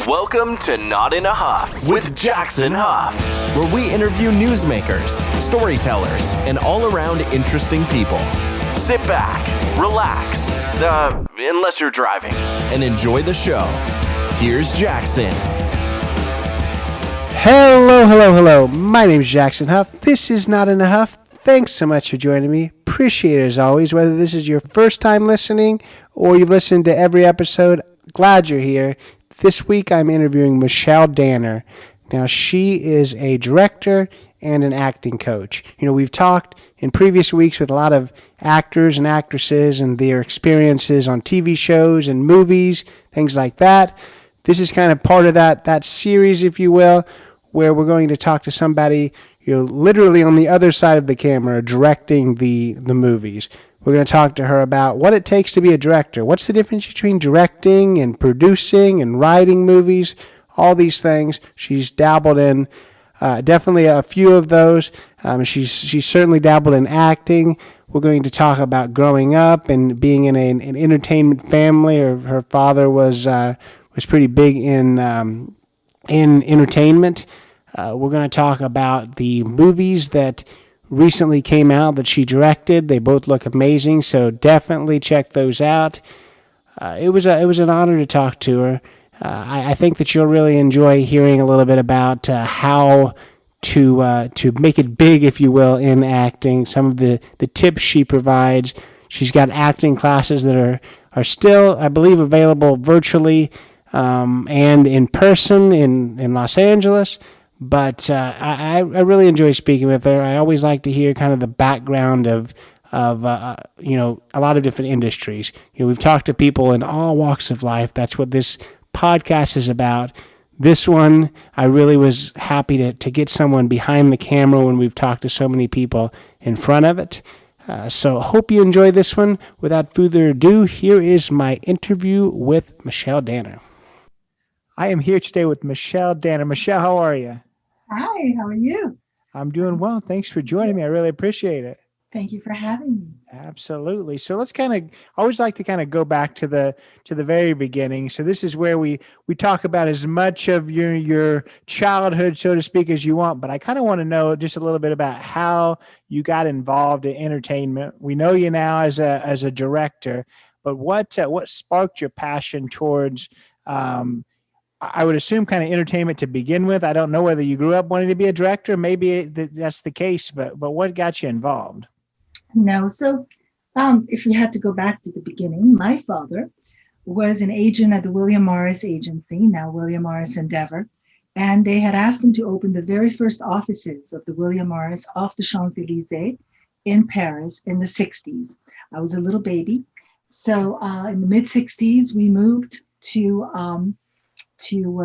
Welcome to Not in a Huff with Jackson Huff, where we interview newsmakers, storytellers, and all-around interesting people. Sit back, relax, unless you're driving, and enjoy the show. Here's Jackson. Hello. My name is Jackson Huff. This is Not in a Huff. Thanks so much for joining me. Appreciate it as always, whether this is your first time listening or you've listened to every episode. Glad you're here. This week I'm interviewing Michelle Danner. Now she is a director and an acting coach. You know, we've talked in previous weeks with a lot of actors and actresses and their experiences on TV shows and movies, things like that. This is kind of part of that series, if you will, where we're going to talk to somebody, literally on the other side of the camera, directing the movies. We're going to talk to her about what it takes to be a director. What's the difference between directing and producing and writing movies? All these things. She's dabbled in definitely a few of those. She's certainly dabbled in acting. We're going to talk about growing up and being in an entertainment family. Her father was pretty big in entertainment. We're going to talk about the movies that recently came out that she directed. They both look amazing, so definitely check those out. It was an honor to talk to her. I think that you'll really enjoy hearing a little bit about how to make it big, if you will, in acting. Some of the tips she provides. She's got acting classes that are still, I believe, available virtually and in person in Los Angeles. But I really enjoy speaking with her. I always like to hear kind of the background of a lot of different industries. We've talked to people in all walks of life. That's what this podcast is about. This one, I really was happy to get someone behind the camera when we've talked to so many people in front of it. So hope you enjoy this one. Without further ado, here is my interview with Michelle Danner. I am here today with Michelle Danner. Michelle, how are you? Hi, how are you? I'm doing well. Thanks for joining me. I really appreciate it. Thank you for having me. Absolutely. So let's I always like to go back to the very beginning. So this is where we talk about as much of your childhood, so to speak, as you want. But I kind of want to know just a little bit about how you got involved in entertainment. We know you now as a director, but what sparked your passion towards I would assume kind of entertainment to begin with. I don't know whether you grew up wanting to be a director. Maybe that's the case, but what got you involved? No. So if we had to go back to the beginning, my father was an agent at the William Morris Agency, now William Morris Endeavor, and they had asked him to open the very first offices of the William Morris off the Champs-Élysées in Paris in the 60s. I was a little baby. So in the mid-60s, we moved to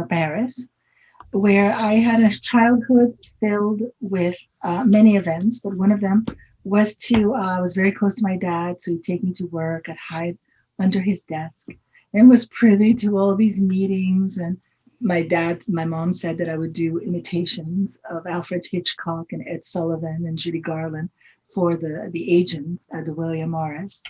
Paris, where I had a childhood filled with many events, but one of them was I was very close to my dad, so he'd take me to work, I'd hide under his desk, and was privy to all these meetings. And my mom said that I would do imitations of Alfred Hitchcock and Ed Sullivan and Judy Garland for the agents at the William Morris.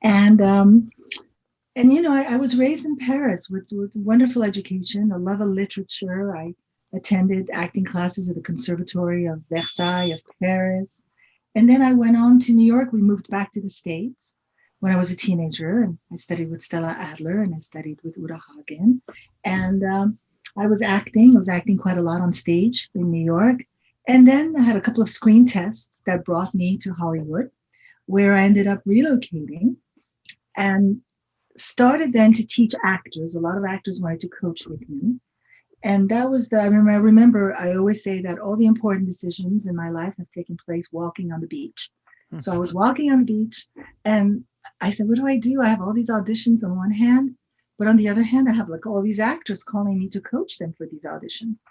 And I was raised in Paris with wonderful education, a love of literature. I attended acting classes at the Conservatory of Versailles of Paris. And then I went on to New York. We moved back to the States when I was a teenager, and I studied with Stella Adler and I studied with Uta Hagen. And I was acting quite a lot on stage in New York. And then I had a couple of screen tests that brought me to Hollywood, where I ended up relocating and started then to teach actors. A lot of actors wanted to coach with me. And that was I remember I always say that all the important decisions in my life have taken place walking on the beach. Mm-hmm. So I was walking on the beach and I said, what do? I have all these auditions on one hand, but on the other hand, I have all these actors calling me to coach them for these auditions.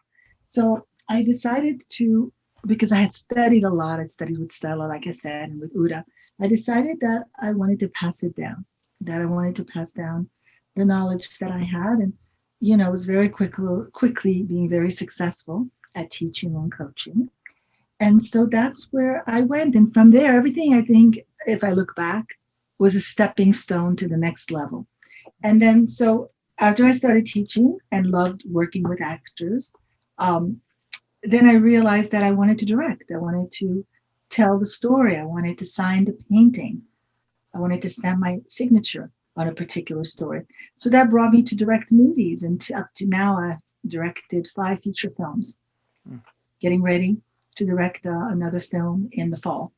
So I decided because I had studied a lot, I'd studied with Stella, like I said, and with Uta, I decided that I wanted to pass it down, that I wanted to pass down the knowledge that I had. And I was very quickly being very successful at teaching and coaching. And so that's where I went. And from there, everything, I think, if I look back, was a stepping stone to the next level. And then, so after I started teaching and loved working with actors, then I realized that I wanted to direct. I wanted to tell the story. I wanted to sign the painting. I wanted to stamp my signature on a particular story. So that brought me to direct movies. And up to now, I've directed 5 feature films, getting ready to direct another film in the fall,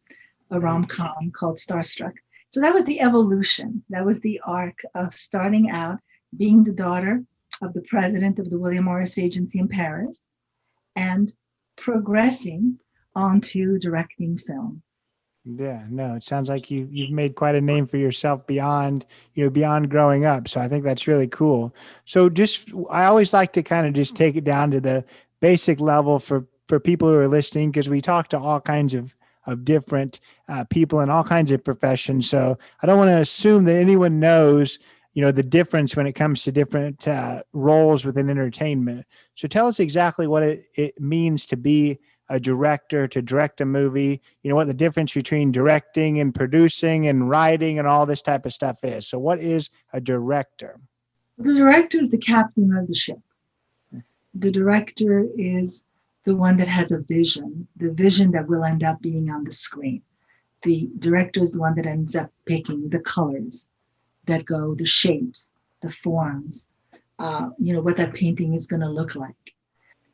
a rom-com called Starstruck. So that was the evolution. That was the arc of starting out being the daughter of the president of the William Morris Agency in Paris and progressing onto directing film. Yeah, no, it sounds like you've made quite a name for yourself beyond, beyond growing up. So I think that's really cool. So I always like to kind of just take it down to the basic level for people who are listening, because we talk to all kinds of different people in all kinds of professions. So I don't want to assume that anyone knows, the difference when it comes to different roles within entertainment. So tell us exactly what it means to be a director, to direct a movie, what the difference between directing and producing and writing and all this type of stuff is. So what is a director? The director is the captain of the ship. The director is the one that has a vision, the vision that will end up being on the screen. The director is the one that ends up picking the colors that go, the shapes, the forms, what that painting is going to look like.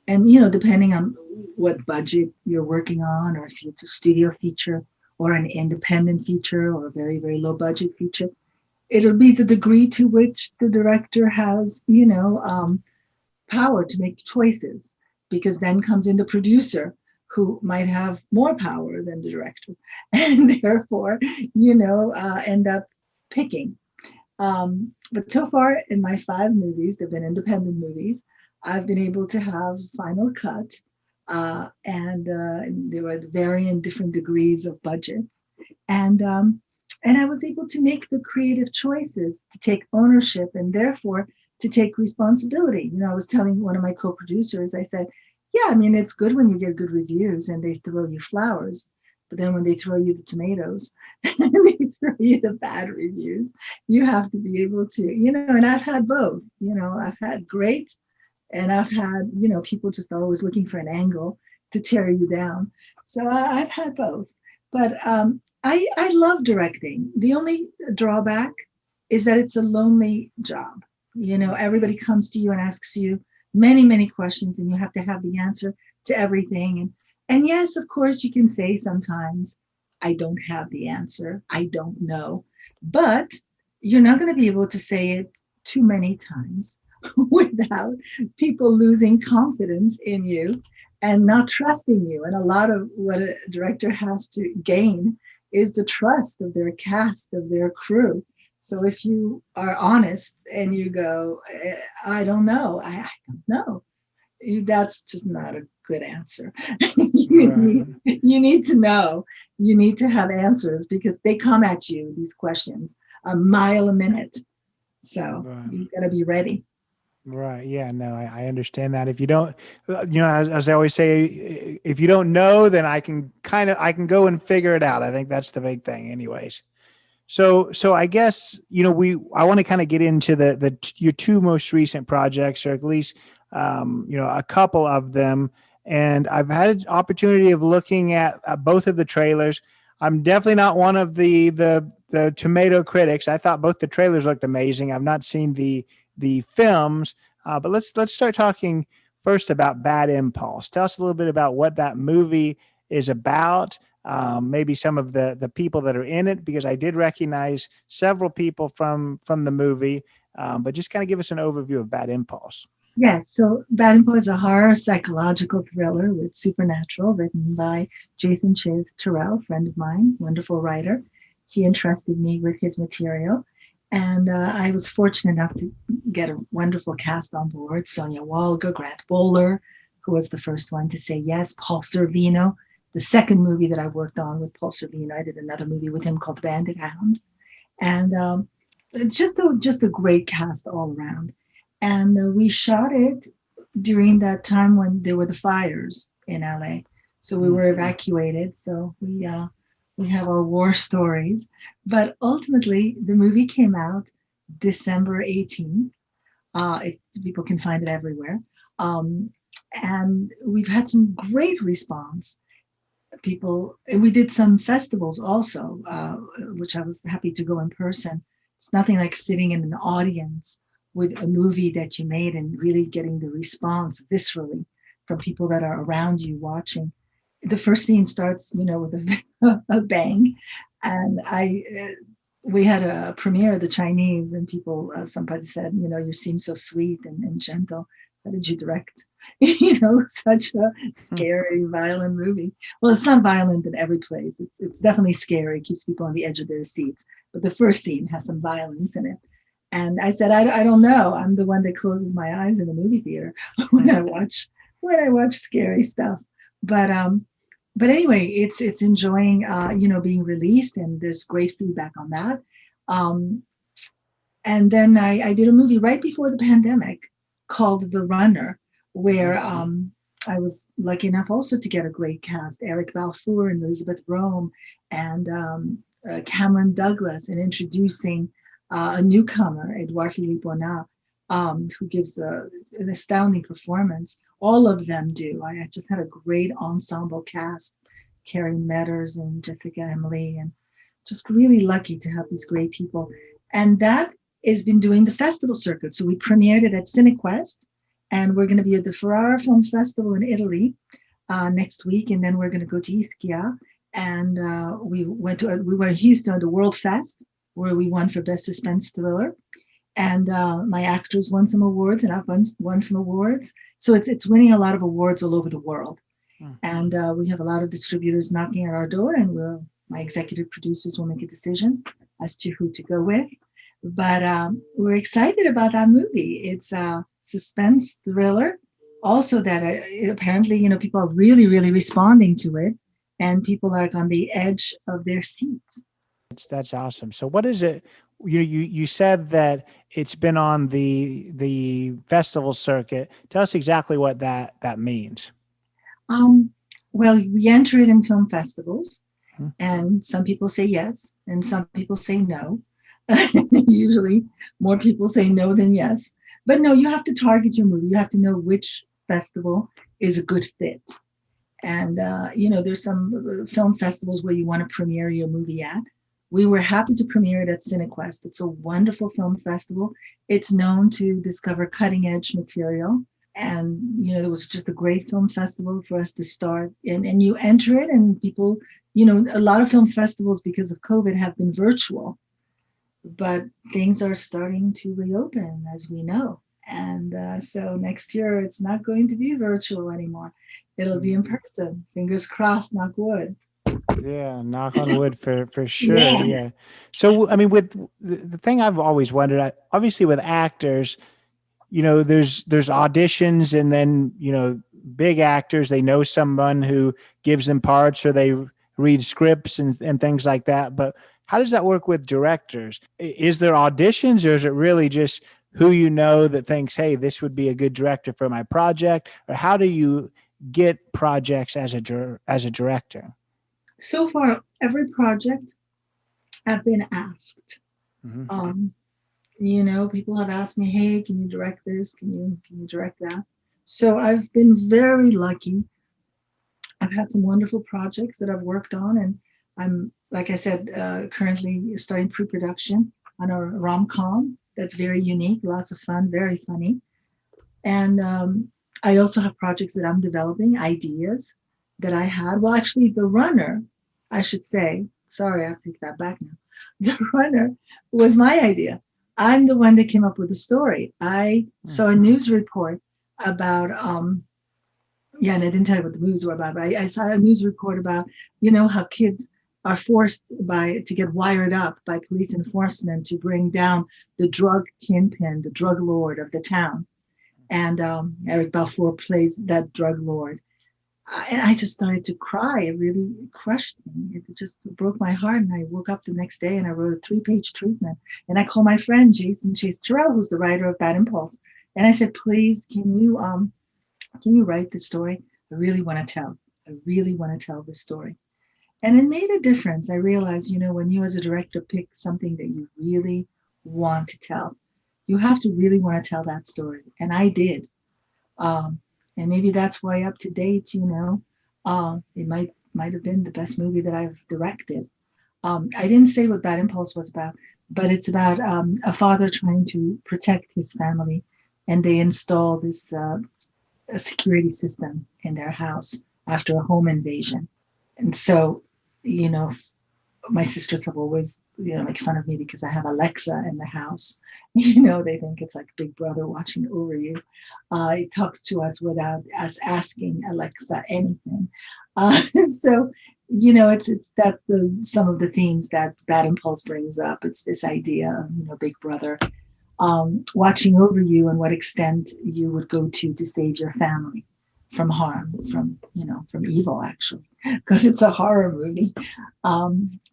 And, depending on what budget you're working on, or if it's a studio feature or an independent feature or a very, very low budget feature, it'll be the degree to which the director has, power to make choices, because then comes in the producer who might have more power than the director and therefore, end up picking. But so far in my 5 movies, they've been independent movies, I've been able to have final cut, and there were varying different degrees of budgets. And I was able to make the creative choices, to take ownership, and therefore to take responsibility. I was telling one of my co-producers, I said, yeah, it's good when you get good reviews and they throw you flowers. But then when they throw you the tomatoes and they throw you the bad reviews, you have to be able to, and I've had both. I've had great, and I've had, people just always looking for an angle to tear you down. So I've had both. But I love directing. The only drawback is that it's a lonely job. Everybody comes to you and asks you many, many questions, and you have to have the answer to everything. And yes, of course, you can say sometimes, I don't have the answer. I don't know. But you're not going to be able to say it too many times without people losing confidence in you and not trusting you. And a lot of what a director has to gain is the trust of their cast, of their crew. So if you are honest and you go, I don't know, I don't know, that's just not a good answer. you need to know. You need to have answers, because they come at you, these questions, a mile a minute. So you got to be ready. Right. Yeah, no, I understand that. If you don't, as I always say, if you don't know, then I can go and figure it out. I think that's the big thing anyways. So I guess, I want to kind of get into your 2 most recent projects, or at least, a couple of them. And I've had an opportunity of looking at both of the trailers. I'm definitely not one of the tomato critics. I thought both the trailers looked amazing. I've not seen the films, but let's start talking first about Bad Impulse. Tell us a little bit about what that movie is about. Maybe some of the people that are in it, because I did recognize several people from the movie, but just kind of give us an overview of Bad Impulse. Yes, so Bad Impulse is a horror psychological thriller with supernatural, written by Jason Chase Terrell, friend of mine, wonderful writer. He entrusted me with his material, and I was fortunate enough to get a wonderful cast on board. Sonia Walger, Grant Bowler, who was the first one to say yes, Paul Sorvino. The second movie that I worked on with Paul Sorvino, I did another movie with him called Bandit Hound. And just a great cast all around. And we shot it during that time when there were the fires in LA. So we were evacuated. So we have our war stories. But ultimately, the movie came out December 18th. People can find it everywhere. Um, and we've had some great response. We did some festivals also, which I was happy to go in person. It's nothing like sitting in an audience with a movie that you made and really getting the response viscerally from people that are around you watching. The first scene starts, with a bang, and we had a premiere of the Chinese, and people, somebody said, you seem so sweet and gentle. How did you direct, such a scary, violent movie? Well, it's not violent in every place. It's definitely scary. It keeps people on the edge of their seats. But the first scene has some violence in it. And I said, I don't know. I'm the one that closes my eyes in the movie theater when I watch scary stuff. But anyway, it's enjoying being released, and there's great feedback on that. And then I did a movie right before the pandemic called The Runner, where I was lucky enough also to get a great cast: Eric Balfour and Elizabeth Rome and Cameron Douglas, and introducing a newcomer, Edouard Philippe Onat, who gives an astounding performance. All of them do. I just had a great ensemble cast: Carrie Metters and Jessica Emily, and just really lucky to have these great people. And that has been doing the festival circuit. So we premiered it at CineQuest, and we're going to be at the Ferrara Film Festival in Italy next week, and then we're going to go to Ischia. And we were in Houston at the World Fest, where we won for Best Suspense Thriller. And my actors won some awards, and I've won some awards. So it's winning a lot of awards all over the world. And we have a lot of distributors knocking at our door, and my executive producers will make a decision as to who to go with. But we're excited about that movie. It's a suspense thriller. Also, that apparently, people are really, really responding to it, and people are on the edge of their seats. That's awesome. So, what is it? You said that it's been on the festival circuit. Tell us exactly what that means. Well, we enter it in film festivals, and some people say yes, and some people say no. Usually more people say no than yes. But no, you have to target your movie. You have to know which festival is a good fit. And, there's some film festivals where you want to premiere your movie at. We were happy to premiere it at CineQuest. It's a wonderful film festival. It's known to discover cutting edge material. And, it was just a great film festival for us to start. And you enter it, and people, a lot of film festivals, because of COVID, have been virtual. But things are starting to reopen, as we know. And so next year, it's not going to be virtual anymore. It'll be in person. Fingers crossed, knock wood. Yeah, knock on wood for sure. Yeah. So, I mean, with the thing I've always wondered, obviously with actors, there's auditions, and then, big actors, they know someone who gives them parts, or they read scripts and things like that. But how does that work with directors? Is there auditions, or is it really just who that thinks, hey, this would be a good director for my project? Or how do you get projects as a director? So far, every project I've been asked. People have asked me, hey, can you direct this? Can you direct that? So I've been very lucky. I've had some wonderful projects that I've worked on, and I'm, like I said, currently starting pre-production on a rom-com that's very unique, lots of fun, very funny. And I also have projects that I'm developing, ideas that I had. Well, actually, The Runner, I should say, sorry, I'll take that back now. The Runner was my idea. I'm the one that came up with the story. I saw a news report about, and I didn't tell you what the movies were about, but I saw a news report about, how kids are forced to get wired up by police enforcement to bring down the drug kingpin, the drug lord of the town. And Eric Balfour plays that drug lord. And I just started to cry. It really crushed me. It just broke my heart. And I woke up the next day and I wrote a 3-page treatment. And I called my friend Jason Chase Terrell, who's the writer of Bad Impulse. And I said, please, can you write this story? I really want to tell this story. And it made a difference. I realized, when you as a director pick something that you really want to tell, you have to really want to tell that story. And I did. And maybe that's why up to date, it might have been the best movie that I've directed. I didn't say what Bad Impulse was about, but it's about a father trying to protect his family, and they install this a security system in their house after a home invasion. And so, you know, my sisters have always, make fun of me because I have Alexa in the house. They think it's like Big Brother watching over you. It talks to us without us asking Alexa anything. So, it's that's some of the themes that Bad Impulse brings up. It's this idea of Big Brother watching over you and what extent you would go to save your family from harm, from evil, actually, because it's a horror movie.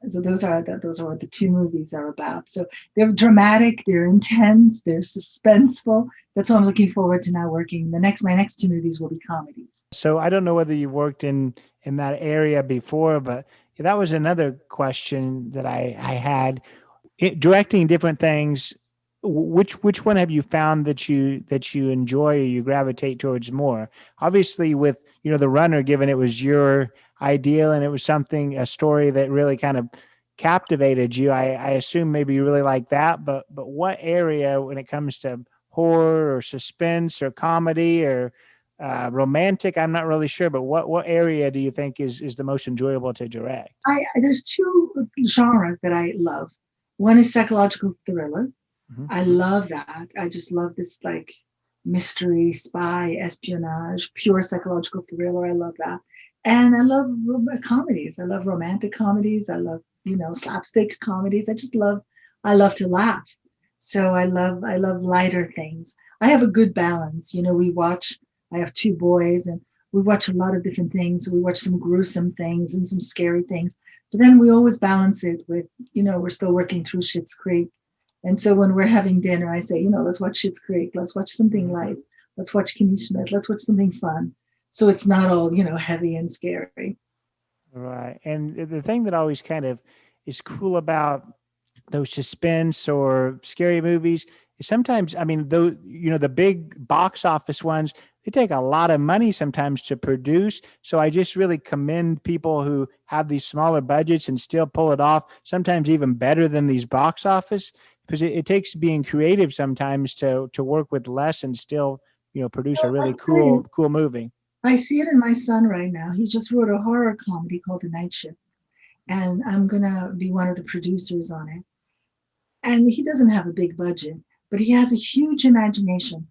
So those are what the two movies are about. So they're dramatic, they're intense, they're suspenseful. That's what I'm looking forward to now working. My next two movies will be comedies. So I don't know whether you worked in that area before, but that was another question that I had. Directing different things, which one have you found that you enjoy or you gravitate towards more? Obviously, with The Runner, given it was your ideal and it was a story that really kind of captivated you, I assume maybe you really like that. But what area, when it comes to horror or suspense or comedy or romantic, I'm not really sure, but what area do you think is the most enjoyable to direct? There's two genres that I love. One is psychological thriller. Mm-hmm. I love that. I just love this like mystery, spy, espionage, pure psychological thriller. I love that. And I love comedies. I love romantic comedies. I love, slapstick comedies. I love to laugh. So I love lighter things. I have a good balance. I have two boys and we watch a lot of different things. We watch some gruesome things and some scary things, but then we always balance it with, we're still working through Schitt's Creek. And so when we're having dinner, I say, let's watch Schitt's Creek. Let's watch something light. Let's watch Kimmy Schmidt. Let's watch something fun. So it's not all, heavy and scary. Right. And the thing that always kind of is cool about those suspense or scary movies is sometimes, the big box office ones, they take a lot of money sometimes to produce. So I just really commend people who have these smaller budgets and still pull it off, sometimes even better than these box office, because it takes being creative sometimes to work with less and still, produce a really cool movie. I see it in my son right now. He just wrote a horror comedy called The Night Shift, and I'm going to be one of the producers on it. And he doesn't have a big budget, but he has a huge imagination.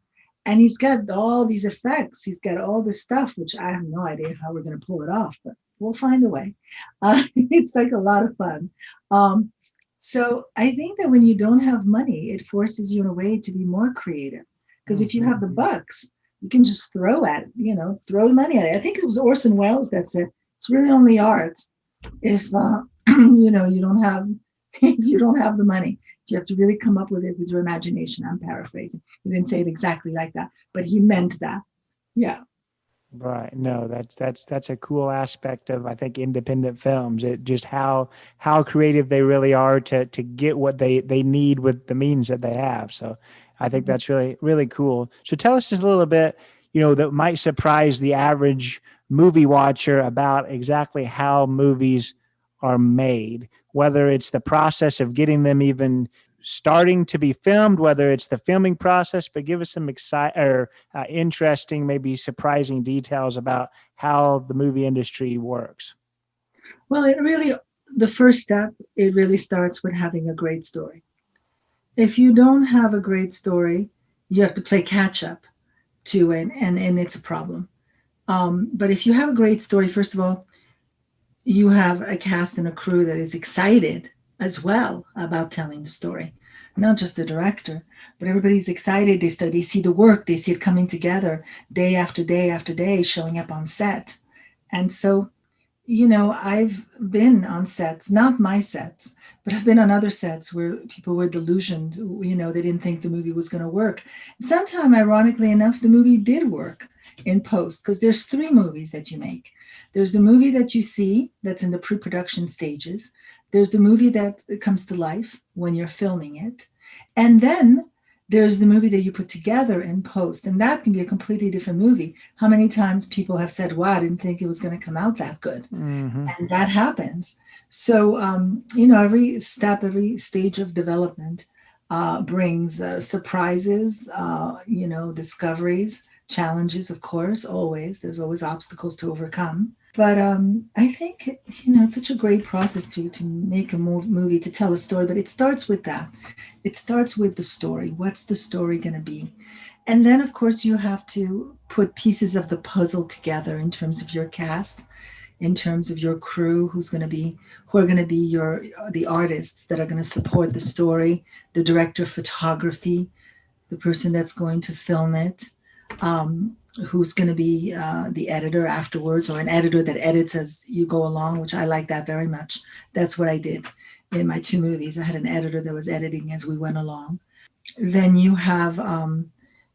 And he's got all these effects. He's got all this stuff, which I have no idea how we're going to pull it off, but we'll find a way. It's like a lot of fun. So I think that when you don't have money, it forces you in a way to be more creative. Because if you have the bucks, you can just throw the money at it. I think it was Orson Welles that said, it's really only art if, you don't have the money. You have to really come up with it with your imagination. I'm paraphrasing. He didn't say it exactly like that, but he meant that. Yeah. Right. No, that's a cool aspect of, I think, independent films. It just how creative they really are to get what they need with the means that they have. So I think that's really, really cool. So tell us just a little bit, that might surprise the average movie watcher about exactly how movies are made, whether it's the process of getting them even starting to be filmed, whether it's the filming process, but give us some interesting, maybe surprising details about how the movie industry works. Well, the first step, it really starts with having a great story. If you don't have a great story, you have to play catch up to it, and it's a problem. But if you have a great story, first of all, you have a cast and a crew that is excited as well about telling the story. Not just the director, but everybody's excited. They see the work, they see it coming together day after day after day, showing up on set. And so, I've been on sets, not my sets, but I've been on other sets where people were delusioned, they didn't think the movie was going to work. And sometime, ironically enough, the movie did work in post, because there's 3 movies that you make. There's the movie that you see that's in the pre-production stages. There's the movie that comes to life when you're filming it. And then There's the movie that you put together in post, and that can be a completely different movie. How many times people have said, wow, I didn't think it was going to come out that good. Mm-hmm. And that happens. So, every step, every stage of development brings surprises, discoveries, challenges, of course, always. There's always obstacles to overcome. But I think, it's such a great process to make a movie, to tell a story. But it starts with that. It starts with the story. What's the story going to be? And then, of course, you have to put pieces of the puzzle together in terms of your cast, in terms of your crew, who are going to be the artists that are going to support the story, the director of photography, the person that's going to film it, who's going to be the editor afterwards, or an editor that edits as you go along, which I like that very much. That's what I did in my 2 movies. I had an editor that was editing as we went along. Then you have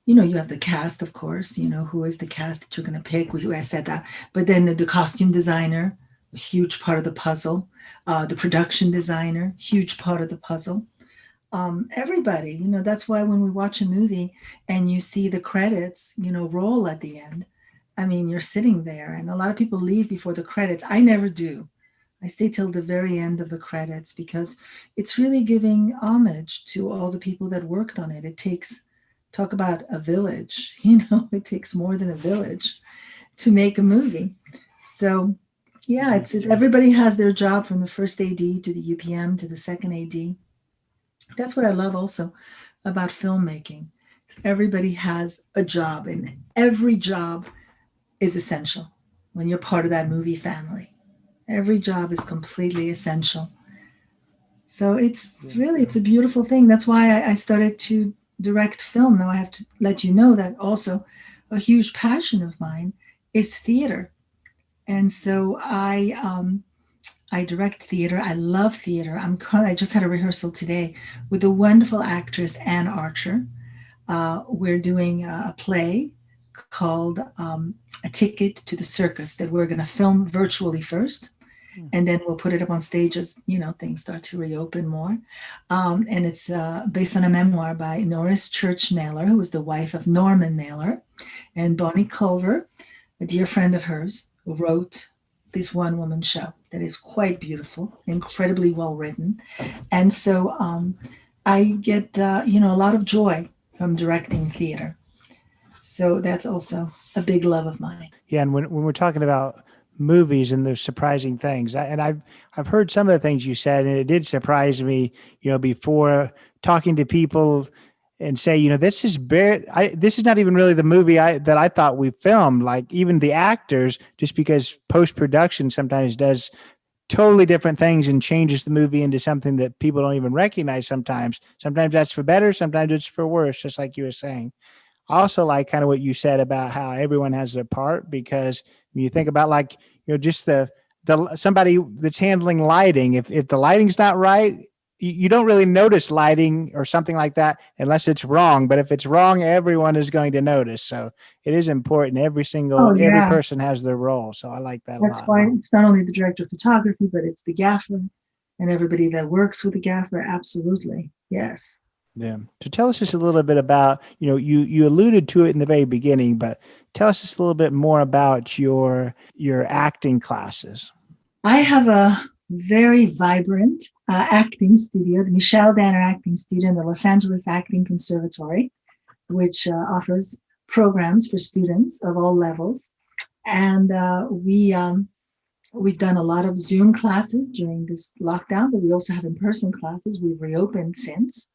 you have the cast, of course, who is the cast that you're going to pick. I said that. But then the costume designer, a huge part of the puzzle. The production designer, huge part of the puzzle. Everybody, that's why when we watch a movie and you see the credits, roll at the end, I mean, you're sitting there, and a lot of people leave before the credits. I never do. I stay till the very end of the credits, because it's really giving homage to all the people that worked on it. It takes, talk about a village, it takes more than a village to make a movie. So yeah, everybody has their job, from the first AD to the UPM to the second AD. That's what I love also about filmmaking. Everybody has a job, and every job is essential when you're part of that movie family. Every job is completely essential. So it's a beautiful thing. That's why I started to direct film. Now I have to let you know that also a huge passion of mine is theater. And so I direct theater. I love theater. I just had a rehearsal today with the wonderful actress Anne Archer. We're doing a play called A Ticket to the Circus that we're going to film virtually first, and then we'll put it up on stage as things start to reopen more. And it's based on a memoir by Norris Church Mailer, who was the wife of Norman Mailer, and Bonnie Culver, a dear friend of hers, who wrote this one-woman show that is quite beautiful, incredibly well written. And so I get a lot of joy from directing theater. So that's also a big love of mine. Yeah, and when we're talking about movies and those surprising things, I've heard some of the things you said, and it did surprise me, before talking to people and say, this is not even really the movie that I thought we filmed. Like, even the actors, just because post-production sometimes does totally different things and changes the movie into something that people don't even recognize sometimes. Sometimes that's for better, sometimes it's for worse, just like you were saying. I also like kind of what you said about how everyone has their part, because when you think about just the somebody that's handling lighting, if the lighting's not right, you don't really notice lighting or something like that unless it's wrong. But if it's wrong, everyone is going to notice. So it is important. Every person has their role. So I like that. That's why it's not only the director of photography, but it's the gaffer and everybody that works with the gaffer. Absolutely. Yes. Yeah. So tell us just a little bit about, you alluded to it in the very beginning, but tell us just a little bit more about your acting classes. I have a very vibrant acting studio, the Michelle Danner Acting Studio in the Los Angeles Acting Conservatory, which offers programs for students of all levels. And we've done a lot of Zoom classes during this lockdown, but we also have in-person classes. We've reopened since.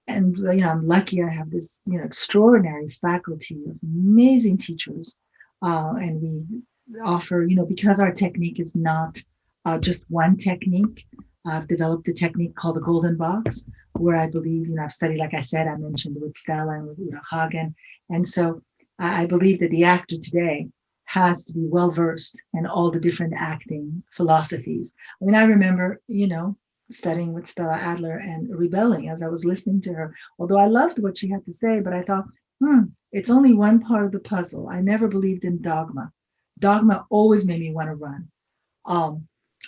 And I'm lucky I have this extraordinary faculty of amazing teachers, and we offer because our technique is not just one technique. I've developed a technique called the Golden Box, where I believe I've studied, like I said, I mentioned with Stella and with Uta Hagen, and so I believe that the actor today has to be well versed in all the different acting philosophies. I mean, I remember studying with Stella Adler and rebelling as I was listening to her. Although I loved what she had to say, but I thought, it's only one part of the puzzle. I never believed in dogma. Dogma always made me want to run.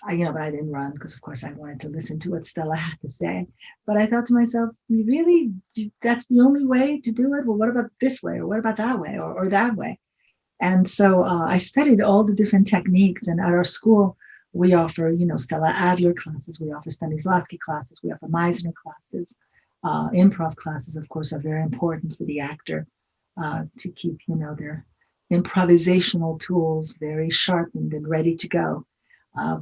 but I didn't run because, of course, I wanted to listen to what Stella had to say. But I thought to myself, really, that's the only way to do it? Well, what about this way? Or what about that way? Or that way? And so I studied all the different techniques. And at our school, we offer, Stella Adler classes. We offer Stanislavski classes. We offer Meisner classes. Improv classes, of course, are very important for the actor to keep, their improvisational tools very sharpened and ready to go.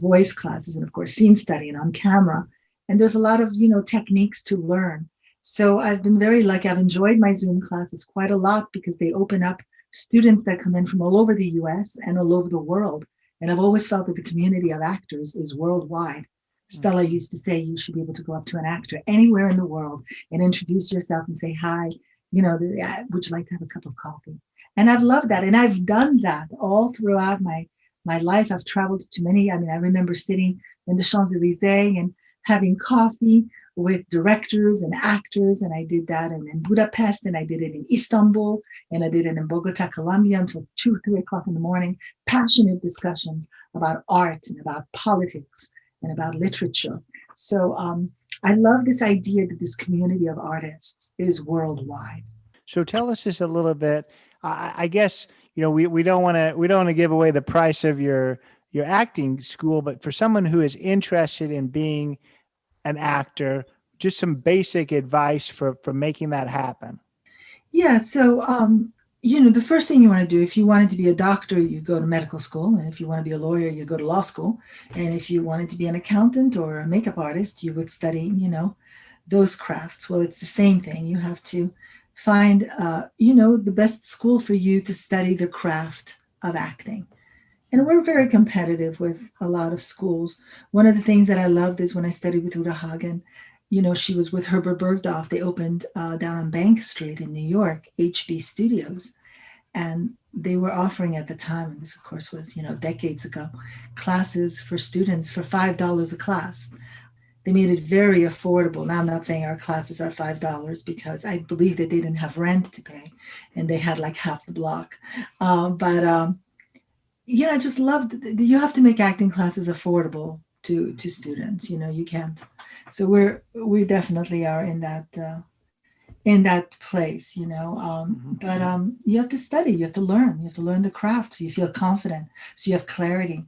Voice classes, and of course, scene study and on camera. And there's a lot of, techniques to learn. So I've been very lucky. I've enjoyed my Zoom classes quite a lot because they open up students that come in from all over the US and all over the world. And I've always felt that the community of actors is worldwide. Stella used to say you should be able to go up to an actor anywhere in the world and introduce yourself and say, hi, would you like to have a cup of coffee? And I've loved that. And I've done that all throughout my life. I've traveled to many. I remember sitting in the Champs-Élysées and having coffee with directors and actors. And I did that in Budapest, and I did it in Istanbul, and I did it in Bogota, Colombia until 2, 3 o'clock in the morning. Passionate discussions about art and about politics and about literature. So I love this idea that this community of artists is worldwide. So tell us just a little bit. I guess we don't want to give away the price of your acting school, but for someone who is interested in being an actor, just some basic advice for making that happen. Yeah. So the first thing you want to do, if you wanted to be a doctor, you go to medical school, and if you want to be a lawyer, you go to law school, and if you wanted to be an accountant or a makeup artist, you would study those crafts. Well, it's the same thing. You have to find the best school for you to study the craft of acting. And we're very competitive with a lot of schools. One of the things that I loved is when I studied with Uta Hagen, she was with Herbert Bergdorf. They opened down on Bank Street in New York, HB Studios. And they were offering at the time, and this of course was, decades ago, classes for students for $5 a class. They made it very affordable. Now, I'm not saying our classes are $5 because I believe that they didn't have rent to pay and they had like half the block. I just loved, you have to make acting classes affordable to students. You can't. So we definitely are in that place, but you have to study, you have to learn the craft so you feel confident, so you have clarity.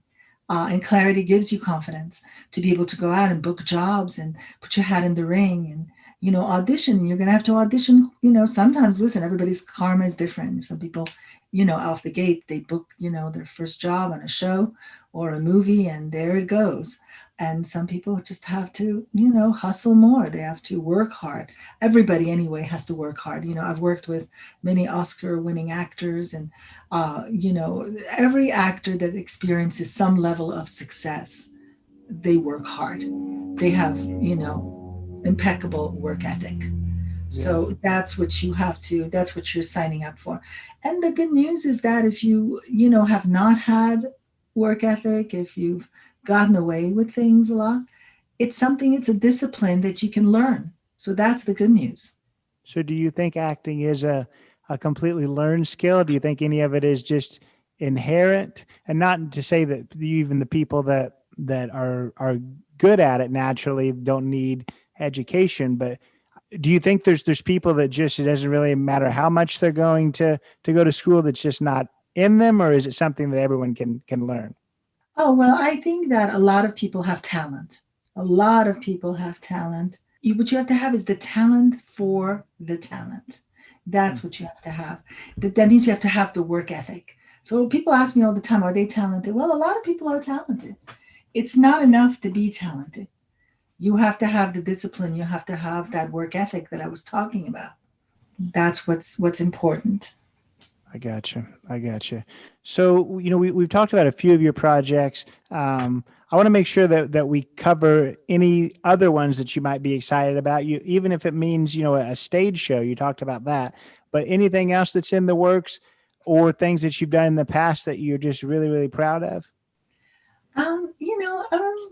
And clarity gives you confidence to be able to go out and book jobs and put your hat in the ring and, audition. You're going to have to audition, sometimes, listen, everybody's karma is different. Some people, off the gate, they book, their first job on a show or a movie and there it goes. And some people just have to, hustle more. They have to work hard. Everybody anyway has to work hard. I've worked with many Oscar winning actors and, every actor that experiences some level of success, they work hard. They have, impeccable work ethic. So that's what that's what you're signing up for. And the good news is that if you, have not had work ethic, if you've gotten away with things a lot, it's a discipline that you can learn. So that's the good news. So do you think acting is a completely learned skill? Do you think any of it is just inherent? And not to say that even the people that are good at it naturally don't need education, but do you think there's people that just, it doesn't really matter how much they're going to go to school, that's just not in them, or is it something that everyone can learn? Oh, well, I think that a lot of people have talent. A lot of people have talent. What you have to have is the talent for the talent. That's what you have to have. That means you have to have the work ethic. So people ask me all the time, are they talented? Well, a lot of people are talented. It's not enough to be talented. You have to have the discipline. You have to have that work ethic that I was talking about. That's what's important. I gotcha. So, we've talked about a few of your projects. I want to make sure that we cover any other ones that you might be excited about. Even if it means, a stage show, you talked about that, but anything else that's in the works or things that you've done in the past that you're just really, really proud of? I'm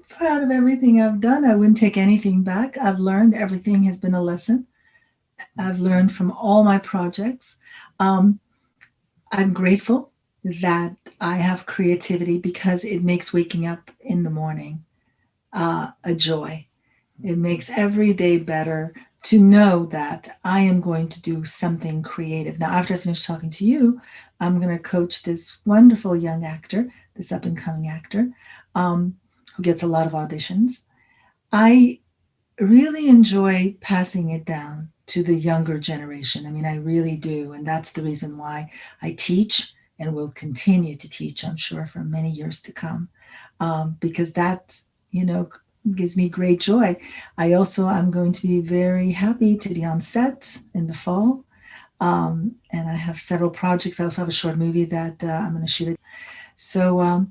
proud of everything I've done. I wouldn't take anything back. I've learned, everything has been a lesson. I've learned from all my projects. I'm grateful that I have creativity because it makes waking up in the morning a joy. It makes every day better to know that I am going to do something creative. Now, after I finish talking to you, I'm going to coach this wonderful young actor, this up and coming actor, who gets a lot of auditions. I really enjoy passing it down to the younger generation. I mean, I really do. And that's the reason why I teach and will continue to teach, I'm sure, for many years to come, because that, gives me great joy. I also am going to be very happy to be on set in the fall. And I have several projects. I also have a short movie that I'm going to shoot it. So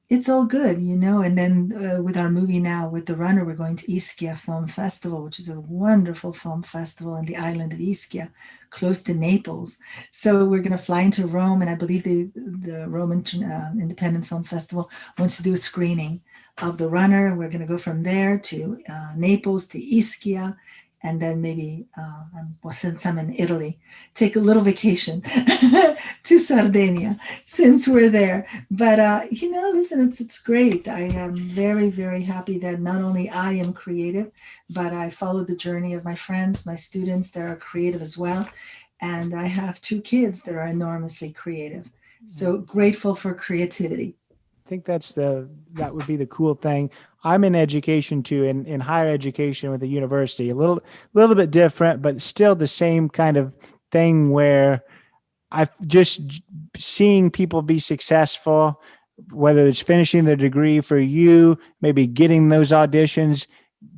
it's all good, And then with our movie now, with The Runner, we're going to Ischia Film Festival, which is a wonderful film festival in the island of Ischia, close to Naples. So we're going to fly into Rome, and I believe the Rome Independent Film Festival wants to do a screening of The Runner. We're going to go from there to Naples, to Ischia, and then maybe, since I'm in Italy, take a little vacation to Sardinia since we're there. But, listen, it's great. I am very, very happy that not only I am creative, but I follow the journey of my friends, my students that are creative as well. And I have 2 kids that are enormously creative. So grateful for creativity. I think that would be the cool thing. I'm in education too, in higher education with a university, a little bit different, but still the same kind of thing where I've just seeing people be successful, whether it's finishing their degree for you, maybe getting those auditions,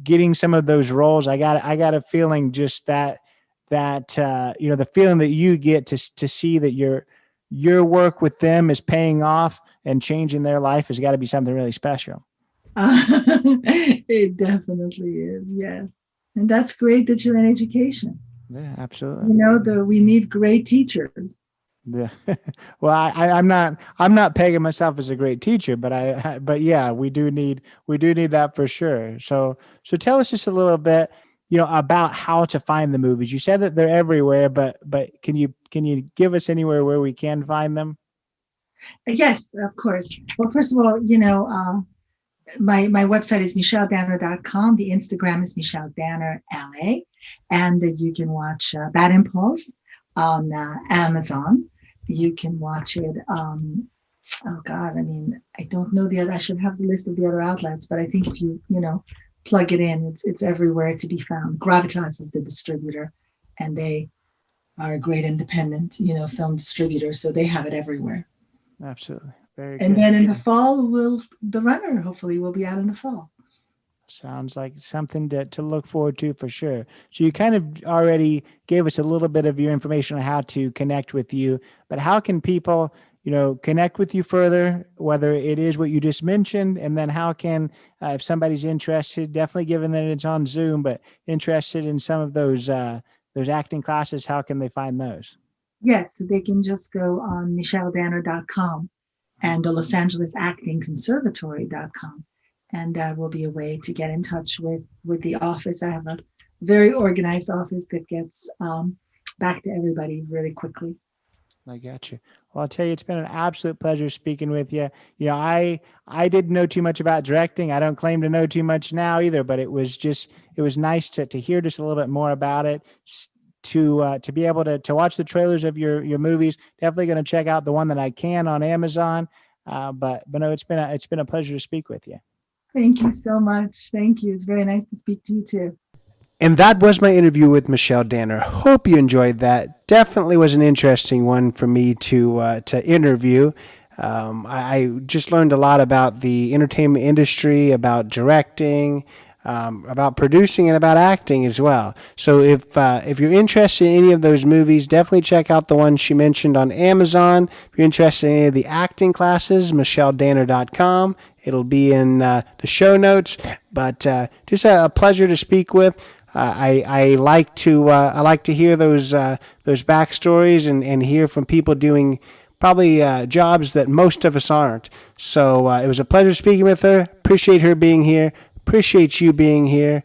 getting some of those roles. I got a feeling just that the feeling that you get to see that your work with them is paying off and changing their life has got to be something really special. It definitely is, yes. And that's great that you're in education. Yeah, absolutely. We need great teachers. Yeah. Well, I'm not pegging myself as a great teacher, but yeah, we do need that for sure. So tell us just a little bit, about how to find the movies. You said that they're everywhere, but can you give us anywhere where we can find them? Yes, of course. Well, first of all, my website is michelledanner.com. The Instagram is Michelle Danner LA, and you can watch Bad Impulse on Amazon. You can watch it. I don't know the other. I should have the list of the other outlets, but I think if you plug it in, it's everywhere to be found. Gravitas is the distributor, and they are a great independent, film distributor, so they have it everywhere. Absolutely. Very and good. Then in the fall, The Runner hopefully will be out in the fall. Sounds like something to look forward to for sure. So you kind of already gave us a little bit of your information on how to connect with you, but how can people, connect with you further, whether it is what you just mentioned, and then how can, if somebody's interested, definitely given that it's on Zoom, but interested in some of those acting classes, how can they find those? Yes, so they can just go on michelledanner.com and the Los Angeles Acting Conservatory.com. And that will be a way to get in touch with the office. I have a very organized office that gets back to everybody really quickly. I got you. Well, I'll tell you, it's been an absolute pleasure speaking with you. I didn't know too much about directing. I don't claim to know too much now either, but it was nice to hear just a little bit more about it. To be able to watch the trailers of your movies. Definitely going to check out the one that I can on Amazon. But no, it's been a pleasure to speak with you. Thank you so much. Thank you. It's very nice to speak to you too. And that was my interview with Michelle Danner. Hope you enjoyed that. Definitely was an interesting one for me to interview. I just learned a lot about the entertainment industry, about directing, about producing, and about acting as well. So if you're interested in any of those movies, definitely check out the one she mentioned on Amazon. If you're interested in any of the acting classes, michelledanner.com. It'll be in the show notes. But just a pleasure to speak with. I like to hear those backstories and hear from people doing probably jobs that most of us aren't. So it was a pleasure speaking with her. Appreciate her being here. Appreciate you being here.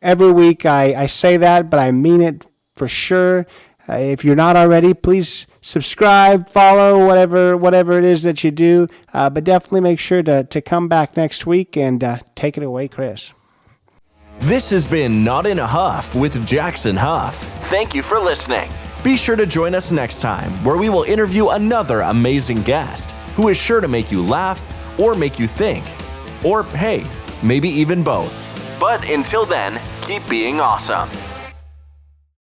Every week I say that, but I mean it for sure. If you're not already, please subscribe, follow, whatever it is that you do. But definitely make sure to come back next week and take it away, Chris. This has been Not in a Huff with Jackson Huff. Thank you for listening. Be sure to join us next time where we will interview another amazing guest who is sure to make you laugh or make you think. Or hey, maybe even both. But until then, keep being awesome.